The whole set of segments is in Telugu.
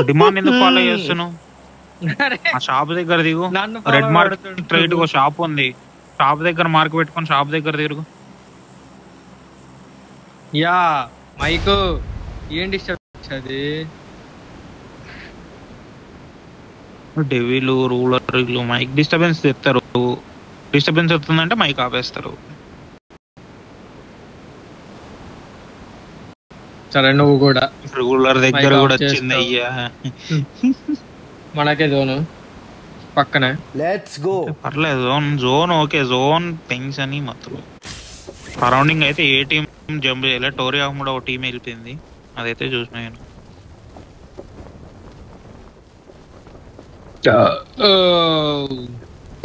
డిమాండ్ ఎందుకు ఫాలో చేస్తున్నావు? ఆ షాప్ దగ్గర దిగు. రెడ్ మార్కెట్ స్ట్రైట్ ఒక షాప్ ఉంది, షాప్ దగ్గర మార్క్ పెట్టుకొని షాప్ దగ్గర తిరుగు. యా మైకు ఏం డిస్టర్బ్ అది? డెవిలు రూలర్లు మైక్ డిస్టర్బెన్స్ తెస్తారు. డిస్టర్బెన్స్ వస్తుందంటే మైక్ ఆపేస్తారు. సరే నువ్వు కూడా రూలర్ దగ్గర కూడా వచ్చింది అయ్యా. మనకే జోను పక్కనే. Let's go. పర్లేదు జోన్ ఓకే. జోన్ థింగ్స్ అని మొత్తం సరౌండింగ్ అయితే ఏ టీం జంప్ చేయలే. టోరీ ఆఫ్ కూడా ఒక టీం వెళ్ళిపోయింది, అదైతే చూసిన నేను.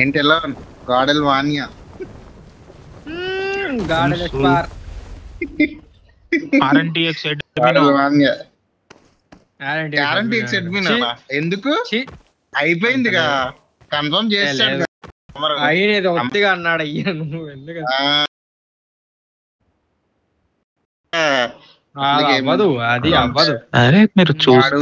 ఏంటి ఎలా గాడెల్ వాన్యా గాడెల్ ఎక్స్పార్ ఆర్ఎన్టీఎక్స్ ఎందుకు అయిపోయిందిగా కన్ఫర్మ్ చేస్తాడు. అయినది ఒత్తిగా అన్నాడు. అయ్యా నువ్వు ఎందుకు అవ్వదు, అది అవ్వదు. అరే మీరు చూడు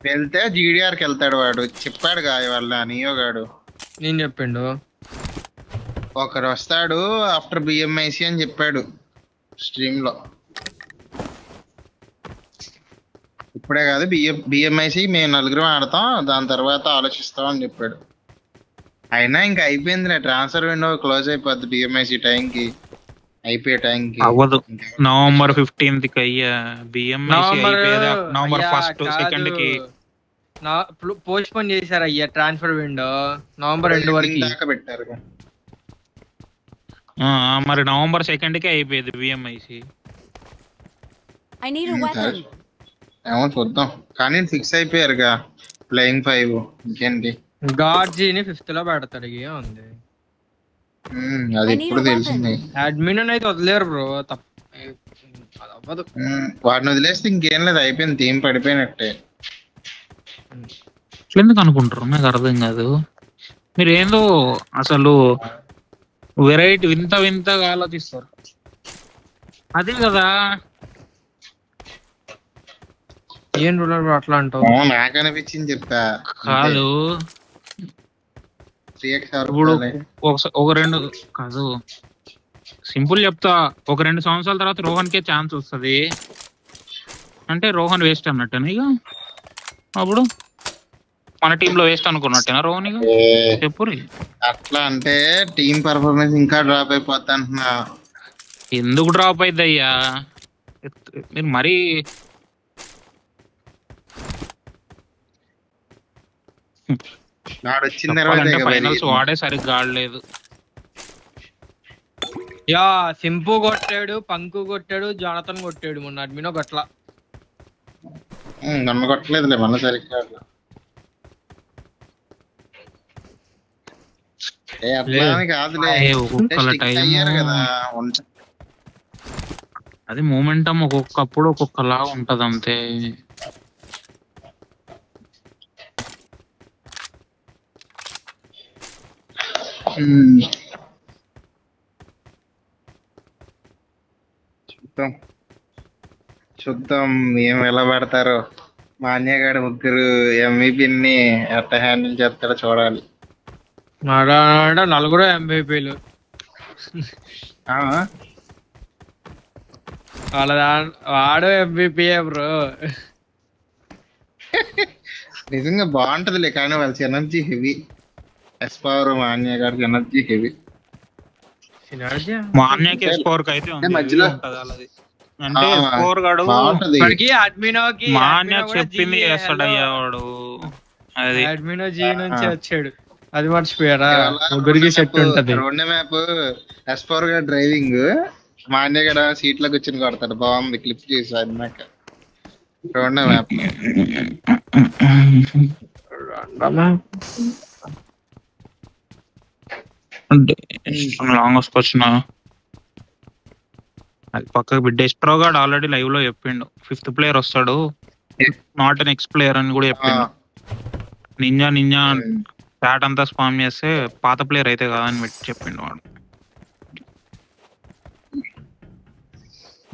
వెళ్తే జీడిఆర్కి వెళ్తాడు వాడు. చెప్పాడు గా వాళ్ళ నియో గాడు. నేను చెప్పిండు ఒకరు వస్తాడు ఆఫ్టర్ బిఎంఐసి అని చెప్పాడు స్ట్రీమ్ లో. ఇప్పుడే కాదు బిఎంఐసి మేము నలుగురం ఆడతాం, దాని తర్వాత ఆలోచిస్తాం అని చెప్పాడు. అయినా ఇంకా అయిపోయింది, ట్రాన్స్ఫర్ విండో క్లోజ్ అయిపోద్ది బిఎంఐసి టైంకి, అయిపోయే టైంకి అవ్వదు. నవంబర్ 15th కి అయ్యా బిఎంఐసి అయిపోయేది. నవంబర్ 1st 2nd కి పోస్ట్ పోన్ చేశారు అయ్యా ట్రాన్స్ఫర్ విండో. నవంబర్ 2 వరకు దాకా పెట్టారు. మరి నవంబర్ 2nd కి అయిపోయేది బిఎంఐసి. ఏమో చూద్దాం, కానీ ఫిక్స్ అయిపోయారుగా ప్లేయింగ్ 5. ఇంకేంటి గార్జీని 5th లో పెడతాడు. ఉంది అది ఇప్పుడు తెలిసింది. అడ్మిన్ అయితే వదిలేరు బ్రో, అవ్వదు. వాడిని వదిలేస్తే ఇంకేం లేదు, అయిపోయింది, థీమ్ పడిపోయినట్టే. ఎందుకు అనుకుంటారు నాకు అర్థం కాదు. మీరు ఏందో అసలు వెరైటీ వింత వింతగా ఆలోచిస్తారు. అదే కదా ఏం రూలర్ అట్లా అంటావు? నాకు అనిపించింది చెప్పా కాదు. ఇప్పుడు ఒక 2 కాదు సింపుల్ చెప్తా, ఒక 2 సంవత్సరాల తర్వాత రోహన్ కే ఛాన్స్ వస్తుంది అంటే రోహన్ వేస్ట్ అన్నట్టేనా ఇక? అప్పుడు మన టీమ్ లో వేస్ట్ అనుకున్నట్టేనా రోహన్ ఇక? చెప్పు అట్లా అంటే టీమ్ పర్ఫార్మెన్స్ ఇంకా డ్రాప్ అయిపోద్ది అంటున్నా. ఎందుకు డ్రాప్ అయింది అయ్యా? మీరు మరీ ఫైనల్స్ వాడే సరిగ్గా ఆడలేదు. యా సింపు కొట్టాడు, పంకు కొట్టాడు, జానతన్ కొట్టాడు మొన్న. అడ్మినో గట్ల నన్ను కొట్టలేదులే మన సరిగ్గా. అది మూమెంటం ఒక్కొక్కప్పుడు ఒక్కొక్కలా ఉంటది అంతే. చూద్దాం ఏం ఎలా పడతారో. మాన్యగాడు 3 MVP-ని ఎట్ట హ్యాండిల్ చేస్తాడో చూడాలి. 4 MVP-లు వాడు MVP బ్రో. నిజంగా బాగుంటదిలే, కానీ వాళ్ళకి ఎనర్జీ హెవీ. ఎస్పవర్ మాన్యగాడికి ఎనర్జీ హెవీ. మాన్యకి ఎస్పవర్ అయితే మధ్యలో అంటే స్కోర్ గాడు మాన్య చెప్పింది చేస్తాడయ్యా వాడు. అది అడ్మినో జీ నుంచి వచ్చాడు, అది మర్చిపోయారా? ముగ్గురికి సెట్ ఉంటది. 2 మ్యాప్ ఎస్పవర్ గా డ్రైవింగ్, మాన్య గడ సీట్ లో కూర్చొని కొడతాడు. బాగుంది క్లిప్ చేసి అన్నాక. 2 మ్యాప్ లాంగ్ వచ్చిన అది పక్కకు డెస్ట్రో గాడు ఆల్రెడీ లైవ్ లో చెప్పిండు 5th ప్లేయర్ వస్తాడు, నాట్ ఎన్ ఎక్స్ ప్లేయర్ అని కూడా చెప్పిండు. నింజా ప్యాట్ అంతా స్పామ్ చేస్తే పాత ప్లేయర్ అయితే కాదని చెప్పిండు వాడు.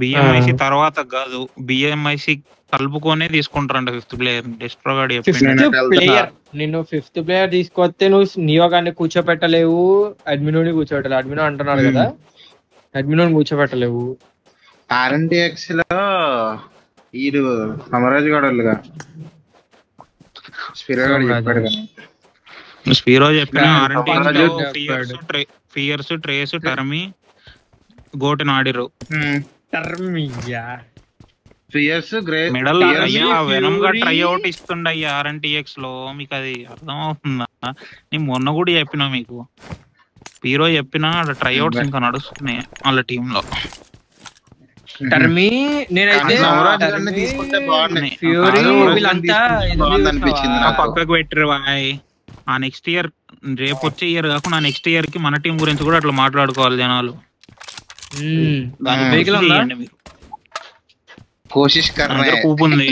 బిఎంఐసి తర్వాత కాదు, బిఎంఐసి కలుపుకొనే తీసుకుంటారంట 5th ప్లేయర్. డెస్ట్రో గాడు చెప్పిండు. నేను ప్లేయర్ నిన్ను 5th ప్లేయర్ తీసుకొస్తే నువ్వు నియోగాన్ని కూర్చోపెట్టలేవు, అడ్మినోని కూర్చోబెట్టలేవు. అడ్మినో అంటున్నాడు కదా, అడ్మినోని కూర్చోబెట్టలేవు. RNTX లో ఈడు సమరాజ్ గడలుగా స్పిరో గాడు చెప్పాడు కదా. స్పీరో చెప్పిన రాజు ఫియర్స్ ట్రేస్ టర్మి గోటిని ఆడిరు. ఫియర్స్ మెడల్ అయ్యా వెనమ్ గా ట్రై అవుట్ ఇస్తుండ అయ్యా RNTX లో. మీకు అది అర్థం అవుతుందా? నేను మొన్న కూడా చెప్పినా మీకు, హీరో చెప్పిన ట్రై అవుట్స్ ఇంకా నడుస్తున్నాయి వాళ్ళ టీమ్ లో. టర్మీ నేనైతే తీసుకుంటే బాగుంది. ఫ్యూరీ వీళ్ళంతా అనిపించింది పక్కకు పెట్టరు బాయ్. ఆ నెక్స్ట్ ఇయర్, రేపు వచ్చే ఇయర్ కాకుండా నెక్స్ట్ ఇయర్ కి మన టీం గురించి కూడా అట్లా మాట్లాడుకోవాలి జనాలు. కోషిష్ కర్నా కూపు ఉంది,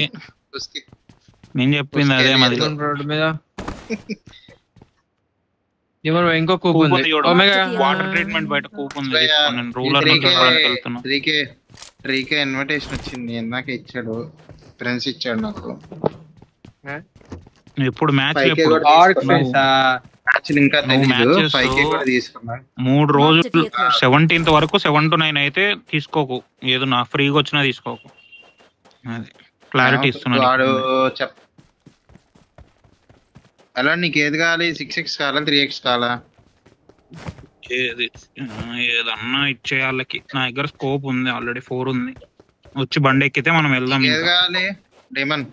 నేను చెప్పింది అదే. మరి రోడ్డు మీద ఇంకో కూపు ఉంది, వాటర్ ట్రీట్మెంట్ బయట కూపు ఉంది. రూలర్ వెళ్తున్నా. 3K ఇన్విటేషన్ వచ్చింది, ఇందాక ఇచ్చాడు, ఫ్రెండ్స్ ఇచ్చాడు నాకు. ఎప్పుడు మ్యాచ్ ఇంకా తెలీదు. 5K కూడా తీసుకున్నా. 3 రోజులు 17th వరకు 7 to 9 అయితే తీసుకోకు, ఏదో నా ఫ్రీగా వచ్చినా తీసుకోకు. అది క్లారిటీ ఇస్తున్నాడు. వాడు అలా నీకు ఏది కావాలి? 6x కావాలా 3x కావాలా? ఏదన్నా ఇచ్చేయాళ్ళకి. నా దగ్గర స్కోప్ ఉంది, ఆల్రెడీ 4 ఉంది. వచ్చి బండి ఎక్కితే మనం వెళ్దాం. ఏది కావాలి? డైమండ్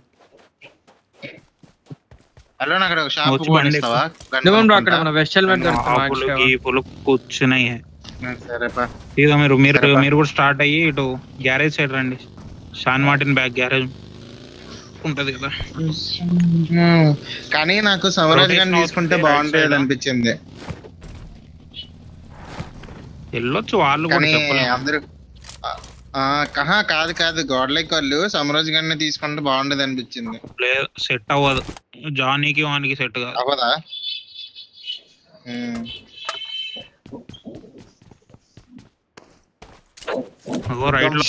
అలా అక్కడ ఒక షాప్ కూర్చున్నాయి. ఇక మీరు కూడా స్టార్ట్ అయ్యి ఇటు గ్యారేజ్ సైడ్ రండి. షాన్ మార్టిన్ బ్యాక్ గ్యారేజ్ ఉంటది కదా. కానీ నాకు సమరాజ్ గాని తీసుకుంటే బాగుంటుంది అనిపించింది. వెళ్ళొచ్చు వాళ్ళు కూడా, అందరూ కాదు గోడలకి వాళ్ళు సమరాజ్ గారిని తీసుకుంటే బాగుండేది అనిపించింది. లేదు సెట్ అవ్వదు, జానీకి వానికి సెట్ కాదు. అవ్వదా? రైట్ లో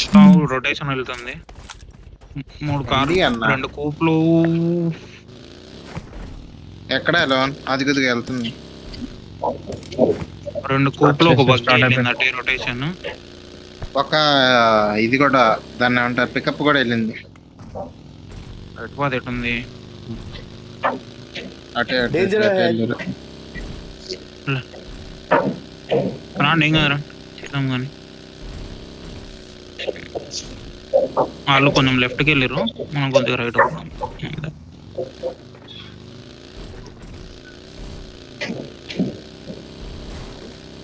రొటేషన్ వెళ్తుంది. 3 కార్లు 2 కూప్లు. ఎక్కడ లోన్ అది కొద్దిగా వెళ్తుంది. 2 కూప్లు ఒక బగ్గి రొటేషన్. ఒక ఇది కూడా దాన్ని ఏమంటారు, పికప్ కూడా వెళ్ళింది. ఎటుంది అటే రాండి, ఏం కదరా చేద్దాం. కానీ వాళ్ళు కొంచెం లెఫ్ట్కి వెళ్ళారు, మనం కొద్దిగా రైట్ అవుతాం.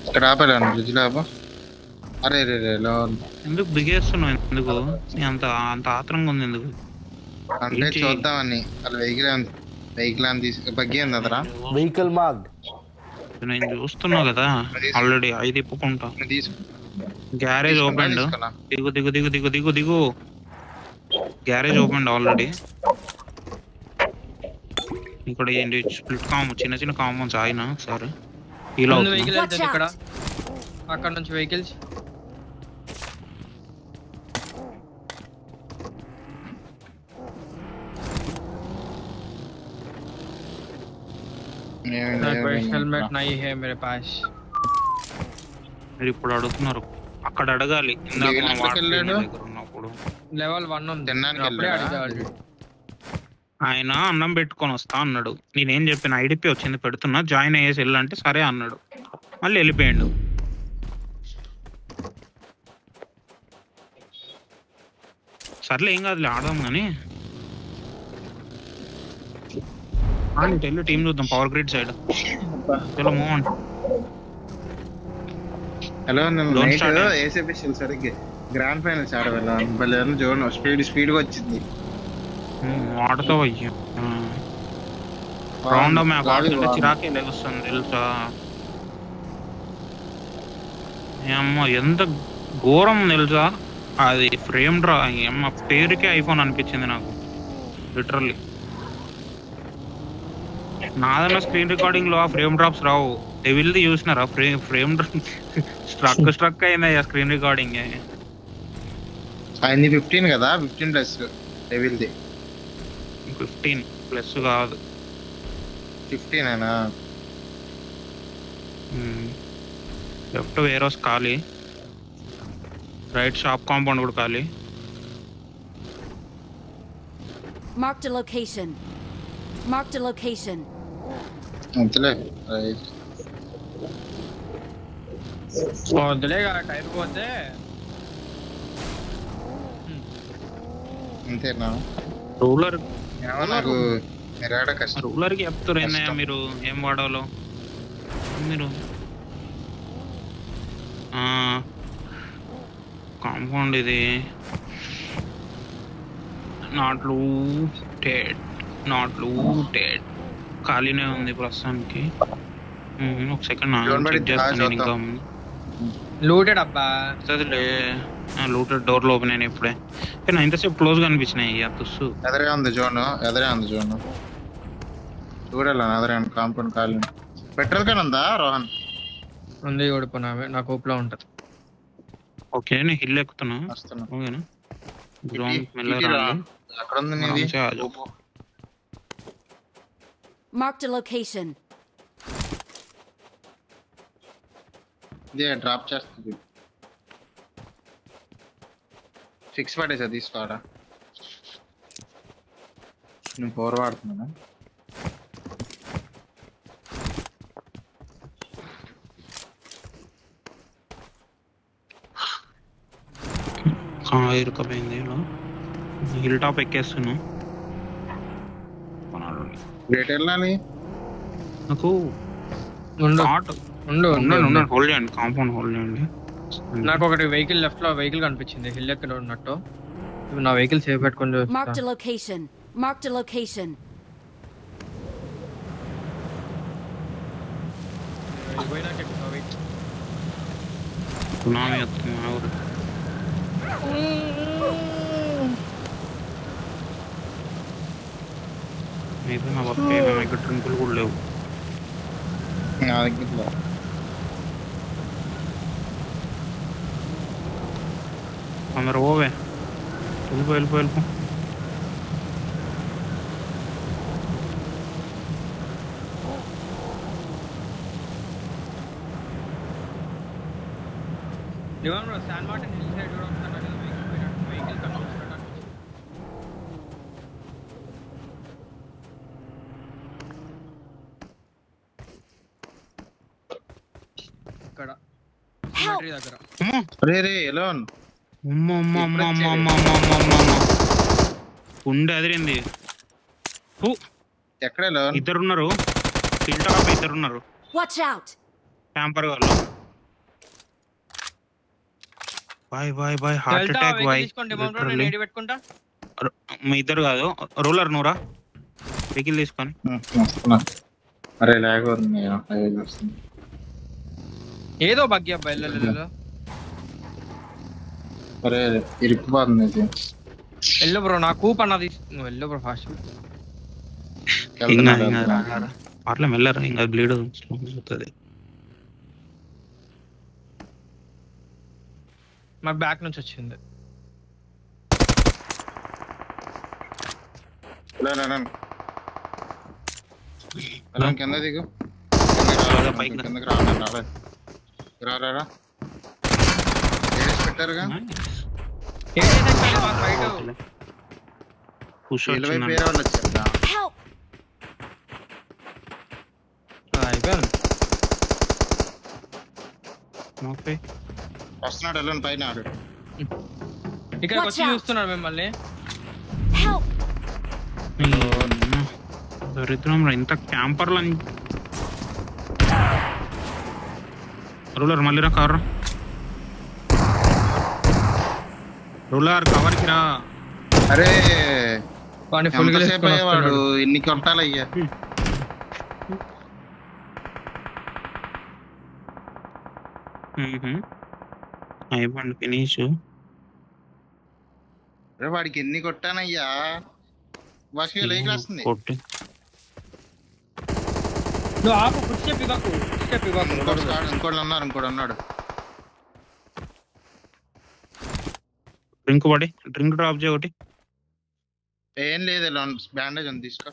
ఇక్కడ ఆపలేను, బ్రిడ్జ్ లో ఆపా. అరే ఎందుకు బిగేస్తున్నావు? ఎందుకు అంత ఆత్రంగా ఉంది? ఎందుకు అంటే చూద్దామని. అలా వెహికల్ అని బగ్గి ఉంది అదరా. వెహికల్ మార్క్ నేను చూస్తున్నా కదా ఆల్రెడీ. 5 తిప్పుకుంటా. Garage open. దిగు దిగు దిగు దిగు దిగు దిగు గ్యారేజ్ ఓపెన్ ఆల్రెడీ. ఇక్కడ ఏంటి స్ప్లిట్ చిన్న చిన్న కాంపౌండ్స్ ఆయన. సరే ఇలా ఇక్కడ అక్కడ నుంచి వెహికల్స్. హెల్మెట్ నై హే మేరే పాస్. మీరు ఇప్పుడు అడుగుతున్నారు, అక్కడ అడగాలి. లెవెల్ 1 ఉంది. ఆయన అన్నం పెట్టుకొని వస్తా అన్నాడు. నేనేం చెప్పిన, ఐడిపి వచ్చింది పెడుతున్నా, జాయిన్ అయ్యేసి వెళ్ళంటే సరే అన్నాడు. మళ్ళీ వెళ్ళిపోయాడు. సర్లే ఏం కాదులే, ఆడదాం. కానీ టీం చూద్దాం. పవర్ గ్రిడ్ సైడ్ చలో మూవ్ ఆన్. హలో సరిగ్గా గ్రాండ్ ఫైనల్స్ ఆడవాళ్ళ జోన్ స్పీడ్ గా వచ్చింది. ఆడతావు అయ్యా. రౌండ్ మ్యాప్ ఆడుతుంటే చిరాకే లేకొస్తుంది తెలుసా. ఏమ్మా ఎంత ఘోరం తెలుసా అది. ఫ్రేమ్ డ్రా ఏమ్మా, పేరుకే ఐఫోన్ అనిపించింది నాకు లిటరల్లీ. నాదన్న స్క్రీన్ రికార్డింగ్ లో ఆ ఫ్రేమ్ డ్రాప్స్ రావు. డెవిల్ది చూసినారా? ఫ్రేమ్ స్ట్రక్ అయింది స్క్రీన్ రికార్డింగ్. అన్ని 15 కదా, 15 ప్లస్ డెవిల్ది 15 ప్లస్ కాదు. 15 అయినా. లెఫ్ట్ వేర్ హౌస్ ఖాళీ, రైట్ షాప్ కాంపౌండ్ కూడా ఖాళీ. Marked a location. Marked a location. అంతలే. వద్దులే టైర్ పోతే అంతేనా? రూలర్ ఏమో నాకు ఎరాడ కష్టం. రూలర్కి చెప్తారు ఏందయ్యా మీరు ఏం వాడాలో. మీరు కాంపౌండ్ ఇది నాట్ లూటెడ్ ఖాళీనే ఉంది ప్రస్తుతానికి. ఒక సెకండ్ చెక్ చేస్తాను. ఇంకా లూటెడ్ అబ్బా. లూటెడ్ డోర్లు ఓపెన్ అయినా ఇప్పుడే, కానీ ఇంతసేపు క్లోజ్ గా అనిపించినాయి. తుస్సు ఎదరే ఉంది జోన్. చూడాలి ఎదరే కాంపౌండ్ ఖాళీ. పెట్రోల్ క్యాన్ ఉందా రోహన్? ఉంది ఓడిపోయినా నా కోప్లో ఉంటది. ఓకే నేను హిల్ ఎక్కుతున్నా. ఓకేనా అక్కడ ఉంది నీది. Marked a location. ఇదే డ్రాప్ చేస్తుంది. ఫిక్స్ పడేసా తీసుకోడా. నేను పవర్ వాడుతున్నా. ఇరుకపోయింది. హిల్ టాప్ ఎక్కేస్తున్నా. రేట్ వెళ్ళాలి నాకు. హోల్డ్ చేయండి, కాంపౌండ్ హోల్డ్ చేయండి. నాకు ఒకటి వెహికల్ లెఫ్ట్ లో వెహికల్ కనిపించింది హిల్ ఎక్కడ ఉన్నట్టు. నా వెహికల్ సేఫ్ పెట్టుకొని Marked a location. Marked a location. Tsunami వస్తుంది మా ఊరు. అయితే నా వర్క్ ఏమేమి ఇక్కడ డ్రింకులు కూడా లేవు. అందరు ఓవే వెళ్ళిపో. శాన్ మార్టిన్ హిల్ సైడ్ కూడా వస్తాడు వెహికల్ కనిపిస్తున్నాడు. ఇక్కడ దగ్గర ఎలోన్ ఉండే అదిరింది. ఎక్కడ ఎలోన్? ఇద్దరున్నారు, హిల్ టాప్ ఇద్దరున్నారు. Watch out. క్యాంపర్ వాళ్ళు. Boy heart attack boy. మీ ఇద్దరు కాదు, రూలర్ నూరా వెహికల్ తీసుకొని. అరే లాగ్ ఉంది. ఏదో భాగ్య అబ్బాయి అరే ఇరుక్కుపోతుంది. వెళ్ళు బ్రో, నా కూప్ అన్నది. నువ్వు వెళ్ళు బ్రో ఫాస్ట్. అట్లా మెల్లరా, ఇంకా బ్లీడ్ అవుతుంది. మా బ్యాక్ నుంచి వచ్చింది. కింద దిగు. రా పెట్టారుగా. వేరే వాళ్ళు వచ్చారు. అయిపోయాను. వస్తున్నాడు వెళ్ళండి పైన. ఇక్కడికి వచ్చి చూస్తున్నాడు మిమ్మల్ని. దరిద్రం ఇంత క్యాంపర్లు. రూలర్ మళ్ళీ రా, కవర్ రూలర్ కవర్ కి రా. అరే ఫుల్ వాడు ఇన్ని కొట్టాలయ్యా. అయిపోయింది ఫినిష్. వాడికి ఎన్ని కొట్టానయ్యా. వస్తుంది. ఇంకోటి ఉన్నాడు. డ్రింక్ పడి డ్రింక్ డ్రాప్ చేయ ఒకటి. ఏం లేదు, బ్యాండేజ్ ఉంది తీసుకో.